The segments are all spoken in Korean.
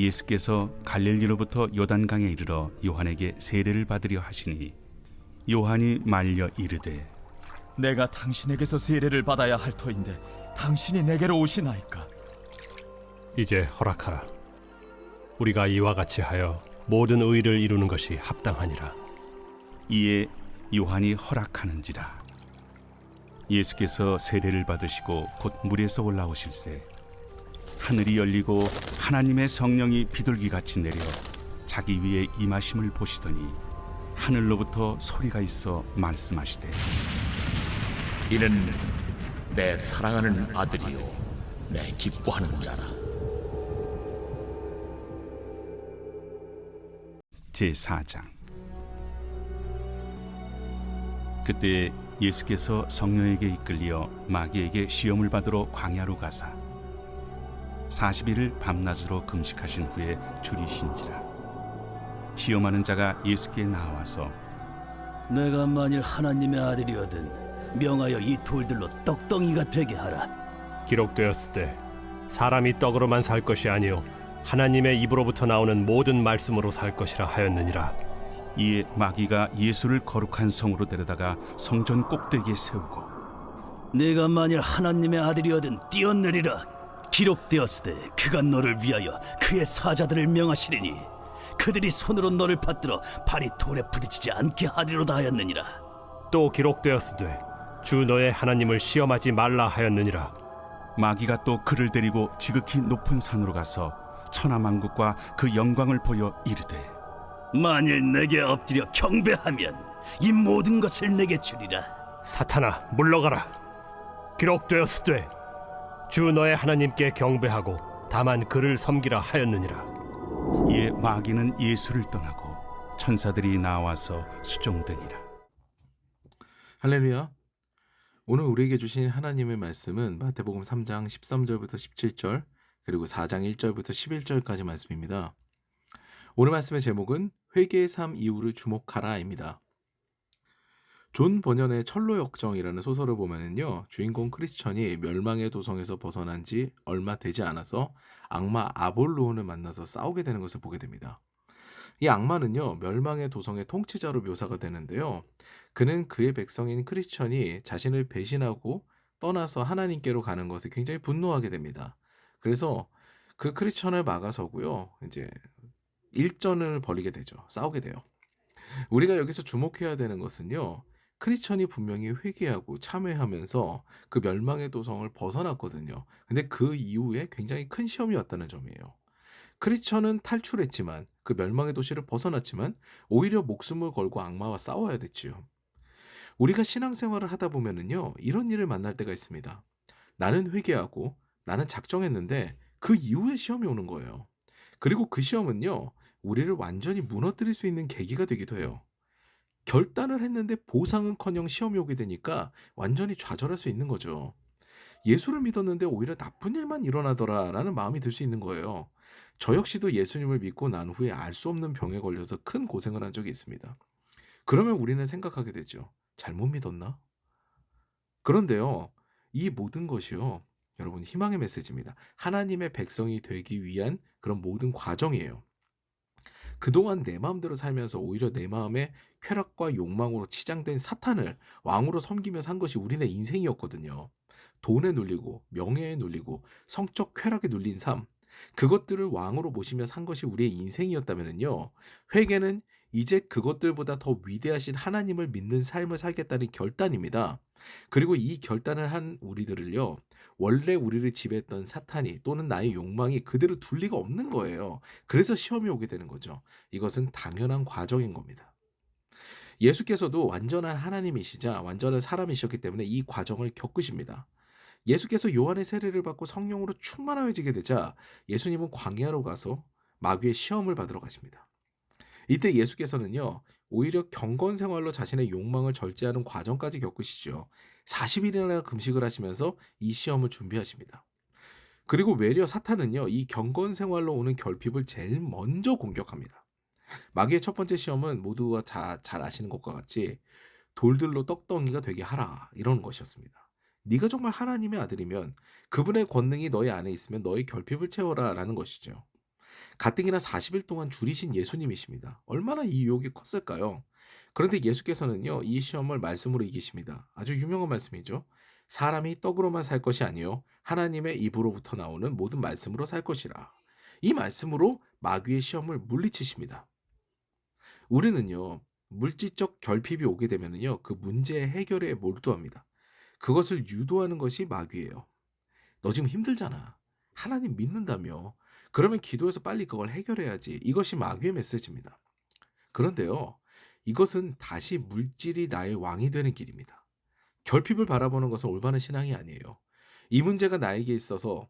예수께서 갈릴리로부터 요단강에 이르러 요한에게 세례를 받으려 하시니 요한이 말려 이르되 내가 당신에게서 세례를 받아야 할 터인데 당신이 내게로 오시나이까? 이제 허락하라. 우리가 이와 같이 하여 모든 의를 이루는 것이 합당하니라. 이에 요한이 허락하는지라. 예수께서 세례를 받으시고 곧 물에서 올라오실새 하늘이 열리고 하나님의 성령이 비둘기같이 내려 자기 위에 임하심을 보시더니 하늘로부터 소리가 있어 말씀하시되 이는 내 사랑하는 아들이요 내 기뻐하는 자라. 제4장. 그때 예수께서 성령에게 이끌려 마귀에게 시험을 받으러 광야로 가사 40일을 밤낮으로 금식하신 후에 줄이신지라. 시험하는 자가 예수께 나와서 내가 만일 하나님의 아들이거든 명하여 이 돌들로 떡덩이가 되게 하라. 기록되었을 때 사람이 떡으로만 살 것이 아니요 하나님의 입으로부터 나오는 모든 말씀으로 살 것이라 하였느니라. 이에 마귀가 예수를 거룩한 성으로 데려다가 성전 꼭대기에 세우고 네가 만일 하나님의 아들이거든 뛰어내리라. 기록되었으되 그가 너를 위하여 그의 사자들을 명하시리니 그들이 손으로 너를 받들어 발이 돌에 부딪히지 않게 하리로다 하였느니라. 또 기록되었으되 주 너의 하나님을 시험하지 말라 하였느니라. 마귀가 또 그를 데리고 지극히 높은 산으로 가서 천하만국과 그 영광을 보여 이르되 만일 내게 엎드려 경배하면 이 모든 것을 내게 주리라. 사탄아 물러가라. 기록되었으되 주 너의 하나님께 경배하고 다만 그를 섬기라 하였느니라. 이에 마귀는 예수를 떠나고 천사들이 나와서 수종되니라. 할렐루야. 오늘 우리에게 주신 하나님의 말씀은 마태복음 3장 13절부터 17절 그리고 4장 1절부터 11절까지 말씀입니다. 오늘 말씀의 제목은 회개의 삶 이후를 주목하라입니다. 존 버년의 철로 역정이라는 소설을 보면은요, 주인공 크리스천이 멸망의 도성에서 벗어난 지 얼마 되지 않아서 악마 아볼로온을 만나서 싸우게 되는 것을 보게 됩니다. 이 악마는요, 멸망의 도성의 통치자로 묘사가 되는데요, 그는 그의 백성인 크리스천이 자신을 배신하고 떠나서 하나님께로 가는 것에 굉장히 분노하게 됩니다. 그래서 그 크리스천을 막아서고요, 이제 일전을 벌이게 되죠. 싸우게 돼요. 우리가 여기서 주목해야 되는 것은요, 크리스천이 분명히 회개하고 참회하면서 그 멸망의 도성을 벗어났거든요. 근데 그 이후에 굉장히 큰 시험이 왔다는 점이에요. 크리스천은 탈출했지만 그 멸망의 도시를 벗어났지만 오히려 목숨을 걸고 악마와 싸워야 됐지요. 우리가 신앙생활을 하다 보면은요, 이런 일을 만날 때가 있습니다. 나는 회개하고 나는 작정했는데 그 이후에 시험이 오는 거예요. 그리고 그 시험은요, 우리를 완전히 무너뜨릴 수 있는 계기가 되기도 해요. 결단을 했는데 보상은커녕 시험이 오게 되니까 완전히 좌절할 수 있는 거죠. 예수를 믿었는데 오히려 나쁜 일만 일어나더라라는 마음이 들 수 있는 거예요. 저 역시도 예수님을 믿고 난 후에 알 수 없는 병에 걸려서 큰 고생을 한 적이 있습니다. 그러면 우리는 생각하게 되죠. 잘못 믿었나? 그런데요, 이 모든 것이요, 여러분 희망의 메시지입니다. 하나님의 백성이 되기 위한 그런 모든 과정이에요. 그동안 내 마음대로 살면서 오히려 내 마음의 쾌락과 욕망으로 치장된 사탄을 왕으로 섬기며 산 것이 우리네 인생이었거든요. 돈에 눌리고 명예에 눌리고 성적 쾌락에 눌린 삶, 그것들을 왕으로 모시며 산 것이 우리의 인생이었다면요, 회개는 이제 그것들보다 더 위대하신 하나님을 믿는 삶을 살겠다는 결단입니다. 그리고 이 결단을 한 우리들을요, 원래 우리를 지배했던 사탄이 또는 나의 욕망이 그대로 둘 리가 없는 거예요. 그래서 시험이 오게 되는 거죠. 이것은 당연한 과정인 겁니다. 예수께서도 완전한 하나님이시자 완전한 사람이셨기 때문에 이 과정을 겪으십니다. 예수께서 요한의 세례를 받고 성령으로 충만하여지게 되자 예수님은 광야로 가서 마귀의 시험을 받으러 가십니다. 이때 예수께서는요, 오히려 경건 생활로 자신의 욕망을 절제하는 과정까지 겪으시죠. 40일이나 금식을 하시면서 이 시험을 준비하십니다. 그리고 외려 사탄은요, 이 경건 생활로 오는 결핍을 제일 먼저 공격합니다. 마귀의 첫 번째 시험은 모두가 잘 아시는 것과 같이 돌들로 떡덩이가 되게 하라, 이런 것이었습니다. 네가 정말 하나님의 아들이면 그분의 권능이 너희 안에 있으면 너의 결핍을 채워라 라는 것이죠. 가뜩이나 40일 동안 줄이신 예수님이십니다. 얼마나 이 유혹이 컸을까요? 그런데 예수께서는요, 이 시험을 말씀으로 이기십니다. 아주 유명한 말씀이죠. 사람이 떡으로만 살 것이 아니요 하나님의 입으로부터 나오는 모든 말씀으로 살 것이라. 이 말씀으로 마귀의 시험을 물리치십니다. 우리는요, 물질적 결핍이 오게 되면요, 그 문제의 해결에 몰두합니다. 그것을 유도하는 것이 마귀예요. 너 지금 힘들잖아. 하나님 믿는다며. 그러면 기도해서 빨리 그걸 해결해야지. 이것이 마귀의 메시지입니다. 그런데요, 이것은 다시 물질이 나의 왕이 되는 길입니다. 결핍을 바라보는 것은 올바른 신앙이 아니에요. 이 문제가 나에게 있어서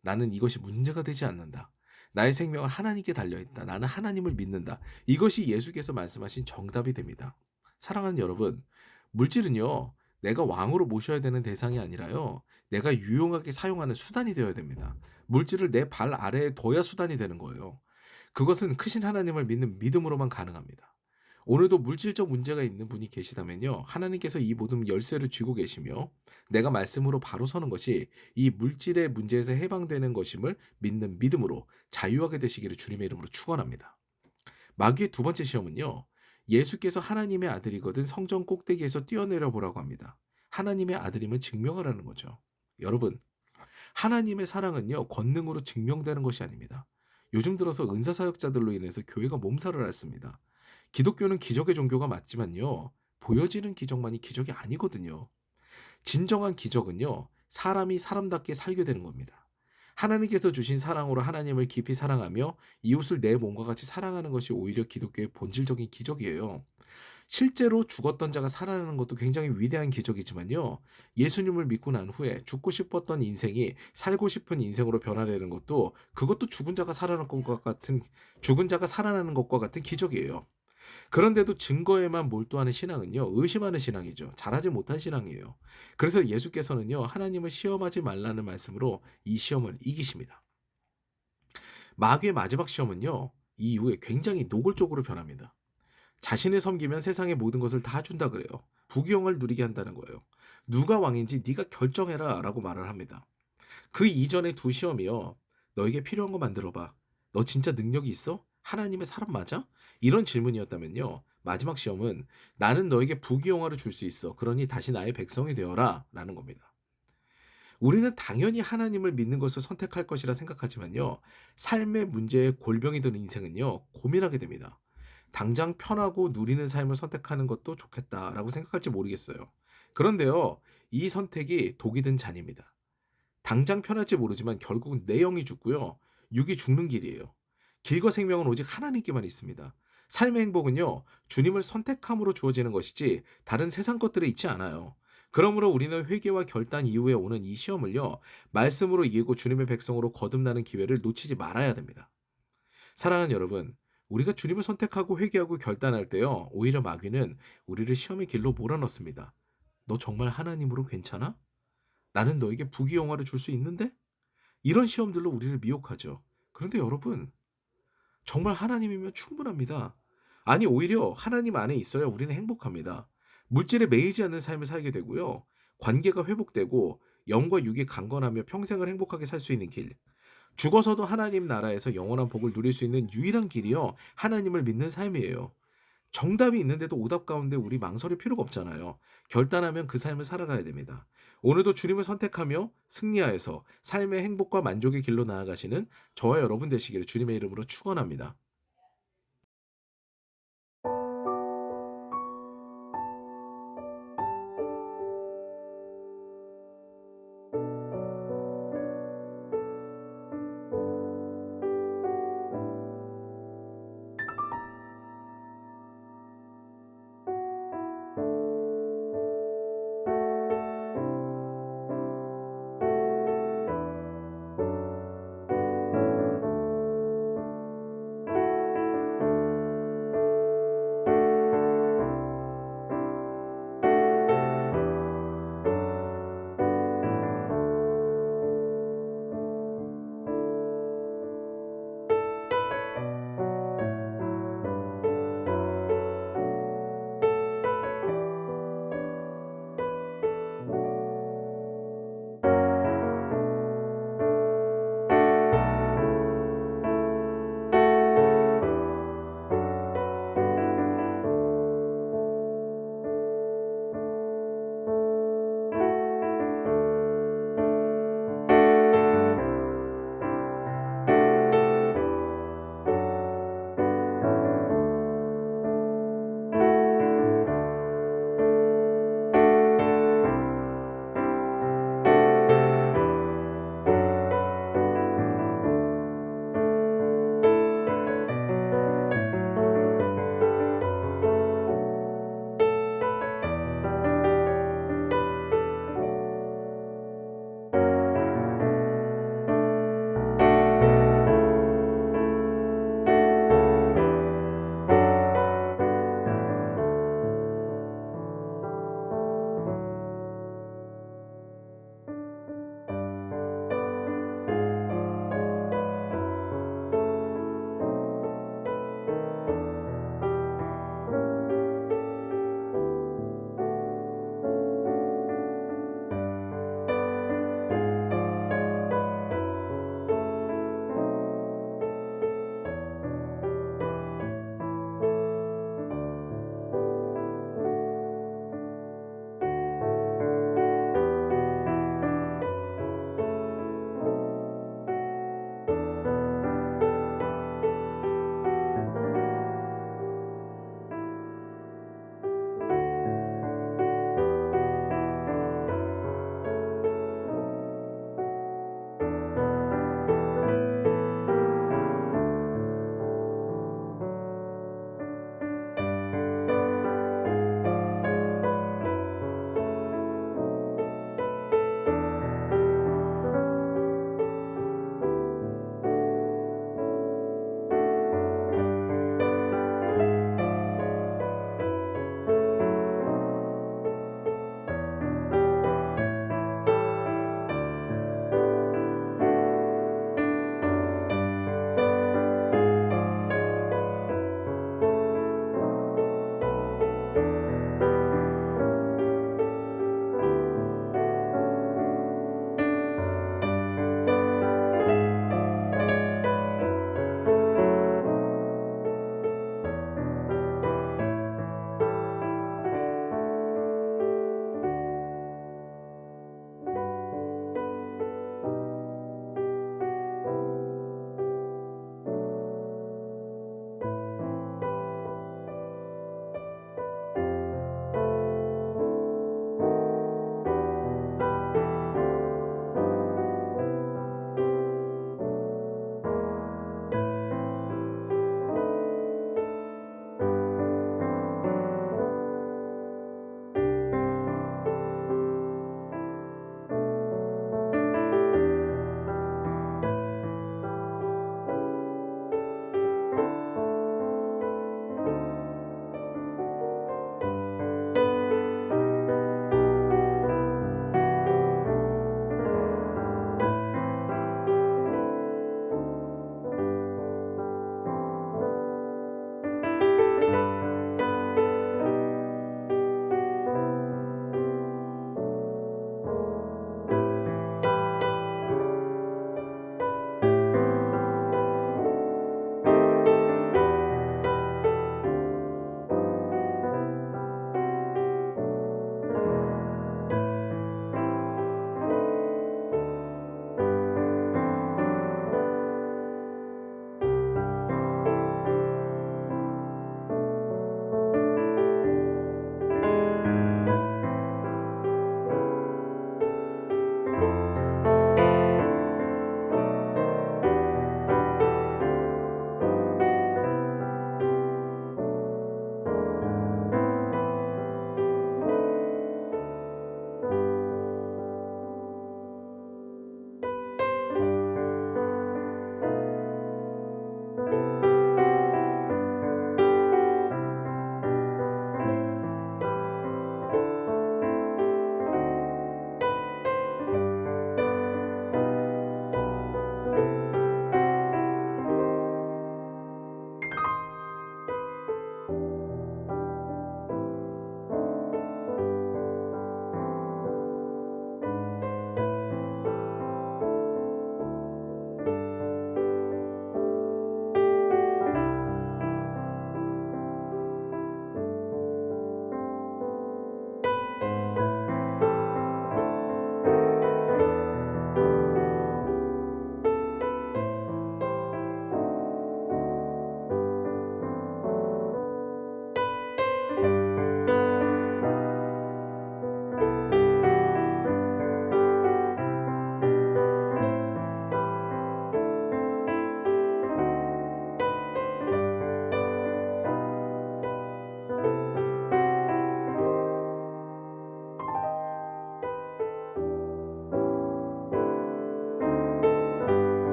나는 이것이 문제가 되지 않는다. 나의 생명은 하나님께 달려있다. 나는 하나님을 믿는다. 이것이 예수께서 말씀하신 정답이 됩니다. 사랑하는 여러분, 물질은요, 내가 왕으로 모셔야 되는 대상이 아니라요, 내가 유용하게 사용하는 수단이 되어야 됩니다. 물질을 내 발 아래에 둬야 수단이 되는 거예요. 그것은 크신 하나님을 믿는 믿음으로만 가능합니다. 오늘도 물질적 문제가 있는 분이 계시다면요, 하나님께서 이 모든 열쇠를 쥐고 계시며 내가 말씀으로 바로 서는 것이 이 물질의 문제에서 해방되는 것임을 믿는 믿음으로 자유하게 되시기를 주님의 이름으로 축원합니다. 마귀의 두 번째 시험은요, 예수께서 하나님의 아들이거든 성전 꼭대기에서 뛰어내려 보라고 합니다. 하나님의 아들임을 증명하라는 거죠. 여러분, 하나님의 사랑은요, 권능으로 증명되는 것이 아닙니다. 요즘 들어서 은사사역자들로 인해서 교회가 몸살을 앓습니다. 기독교는 기적의 종교가 맞지만요, 보여지는 기적만이 기적이 아니거든요. 진정한 기적은요, 사람이 사람답게 살게 되는 겁니다. 하나님께서 주신 사랑으로 하나님을 깊이 사랑하며 이웃을 내 몸과 같이 사랑하는 것이 오히려 기독교의 본질적인 기적이에요. 실제로 죽었던 자가 살아나는 것도 굉장히 위대한 기적이지만요, 예수님을 믿고 난 후에 죽고 싶었던 인생이 살고 싶은 인생으로 변화되는 것도, 그것도 죽은 자가 살아나는 것과 같은 기적이에요. 그런데도 증거에만 몰두하는 신앙은요, 의심하는 신앙이죠. 잘하지 못한 신앙이에요. 그래서 예수께서는요, 하나님을 시험하지 말라는 말씀으로 이 시험을 이기십니다. 마귀의 마지막 시험은요, 이 이후에 굉장히 노골적으로 변합니다. 자신을 섬기면 세상의 모든 것을 다 준다 그래요. 부귀영화를 누리게 한다는 거예요. 누가 왕인지 네가 결정해라 라고 말을 합니다. 그 이전의 두 시험이요, 너에게 필요한 거 만들어봐. 너 진짜 능력이 있어? 하나님의 사람 맞아? 이런 질문이었다면요, 마지막 시험은 나는 너에게 부귀영화를 줄 수 있어. 그러니 다시 나의 백성이 되어라 라는 겁니다. 우리는 당연히 하나님을 믿는 것을 선택할 것이라 생각하지만요, 삶의 문제에 골병이 드는 인생은요, 고민하게 됩니다. 당장 편하고 누리는 삶을 선택하는 것도 좋겠다라고 생각할지 모르겠어요. 그런데요, 이 선택이 독이 든 잔입니다. 당장 편할지 모르지만 결국은 내 영이 죽고요, 육이 죽는 길이에요. 길과 생명은 오직 하나님께만 있습니다. 삶의 행복은요, 주님을 선택함으로 주어지는 것이지 다른 세상 것들에 있지 않아요. 그러므로 우리는 회개와 결단 이후에 오는 이 시험을요, 말씀으로 이기고 주님의 백성으로 거듭나는 기회를 놓치지 말아야 됩니다. 사랑하는 여러분, 우리가 주님을 선택하고 회개하고 결단할 때요, 오히려 마귀는 우리를 시험의 길로 몰아넣습니다. 너 정말 하나님으로 괜찮아? 나는 너에게 부귀영화를 줄 수 있는데? 이런 시험들로 우리를 미혹하죠. 그런데 여러분, 정말 하나님이면 충분합니다. 아니, 오히려 하나님 안에 있어야 우리는 행복합니다. 물질에 매이지 않는 삶을 살게 되고요, 관계가 회복되고 영과 육이 강건하며 평생을 행복하게 살 수 있는 길, 죽어서도 하나님 나라에서 영원한 복을 누릴 수 있는 유일한 길이요, 하나님을 믿는 삶이에요. 정답이 있는데도 오답 가운데 우리 망설일 필요가 없잖아요. 결단하면 그 삶을 살아가야 됩니다. 오늘도 주님을 선택하며 승리하여서 삶의 행복과 만족의 길로 나아가시는 저와 여러분 되시기를 주님의 이름으로 축원합니다.